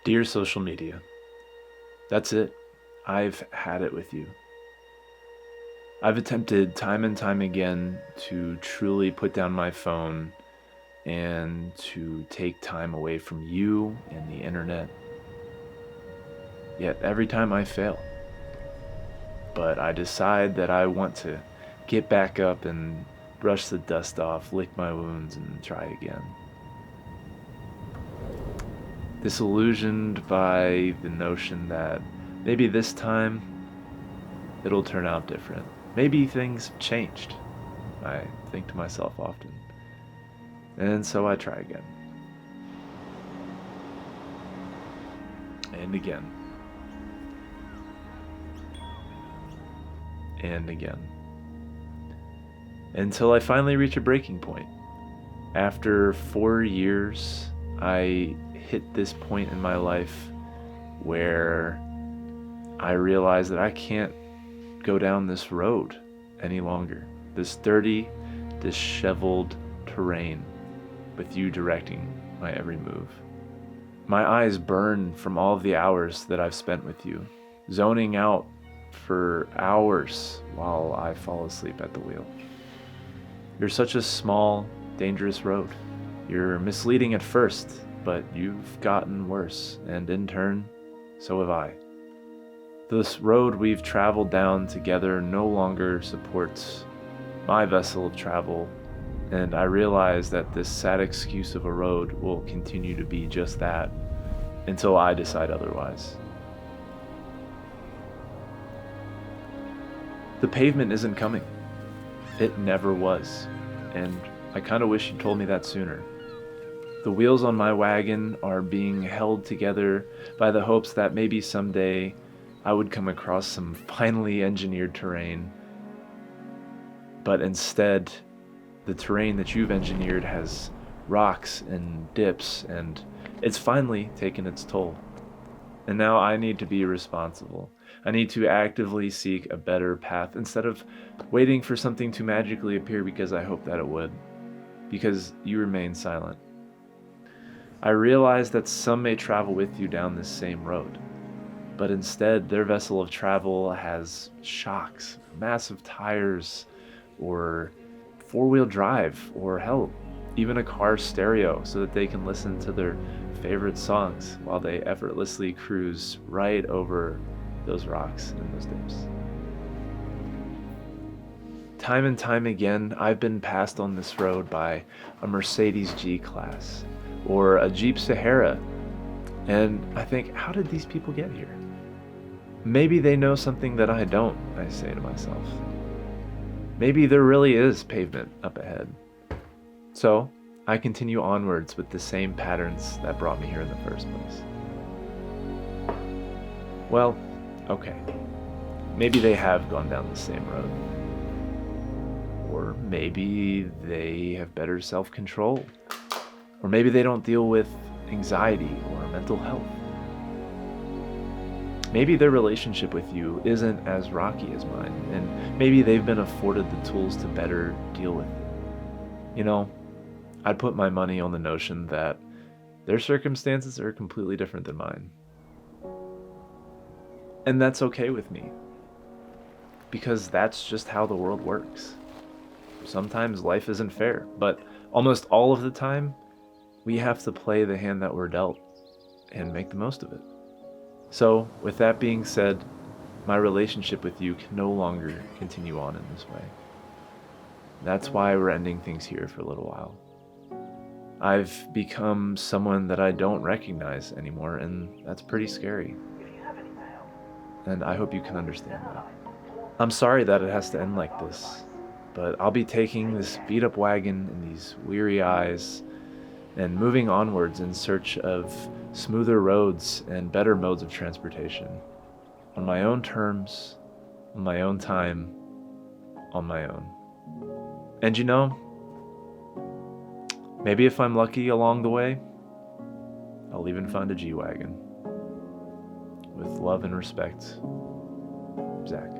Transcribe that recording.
Dear social media, that's it. I've had it with you. I've attempted time and time again to truly put down my phone and to take time away from you and the internet. Yet every time I fail. But I decide that I want to get back up and brush the dust off, lick my wounds, and try again. Disillusioned by the notion that maybe this time it'll turn out different. Maybe things have changed, I think to myself often. And so I try again. And again. And again. Until I finally reach a breaking point. After 4 years, I hit this point in my life where I realized that I can't go down this road any longer. This dirty, disheveled terrain with you directing my every move. My eyes burn from all of the hours that I've spent with you, zoning out for hours while I fall asleep at the wheel. You're such a small, dangerous road. You're misleading at first, but you've gotten worse, and in turn, so have I. This road we've traveled down together no longer supports my vessel of travel, and I realize that this sad excuse of a road will continue to be just that until I decide otherwise. The pavement isn't coming. It never was, and I kind of wish you told me that sooner. The wheels on my wagon are being held together by the hopes that maybe someday I would come across some finely engineered terrain. But instead, the terrain that you've engineered has rocks and dips, and it's finally taken its toll. And now I need to be responsible. I need to actively seek a better path instead of waiting for something to magically appear because I hope that it would. Because you remain silent. I realize that some may travel with you down this same road, but instead their vessel of travel has shocks, massive tires, or four-wheel drive, or hell, even a car stereo so that they can listen to their favorite songs while they effortlessly cruise right over those rocks and those dips. Time and time again, I've been passed on this road by a Mercedes G-Class or a Jeep Sahara, and I think, how did these people get here? Maybe they know something that I don't, I say to myself. Maybe there really is pavement up ahead. So, I continue onwards with the same patterns that brought me here in the first place. Well, okay. Maybe they have gone down the same road. Or maybe they have better self-control. Or maybe they don't deal with anxiety or mental health. Maybe their relationship with you isn't as rocky as mine, and maybe they've been afforded the tools to better deal with it. You know, I'd put my money on the notion that their circumstances are completely different than mine. And that's okay with me, because that's just how the world works. Sometimes life isn't fair, but almost all of the time, we have to play the hand that we're dealt and make the most of it. So, with that being said, my relationship with you can no longer continue on in this way. That's why we're ending things here for a little while. I've become someone that I don't recognize anymore, and that's pretty scary. And I hope you can understand that. I'm sorry that it has to end like this, but I'll be taking this beat-up wagon and these weary eyes and moving onwards in search of smoother roads and better modes of transportation. On my own terms, on my own time, on my own. And you know, maybe if I'm lucky along the way, I'll even find a G-Wagon. With love and respect, Zach.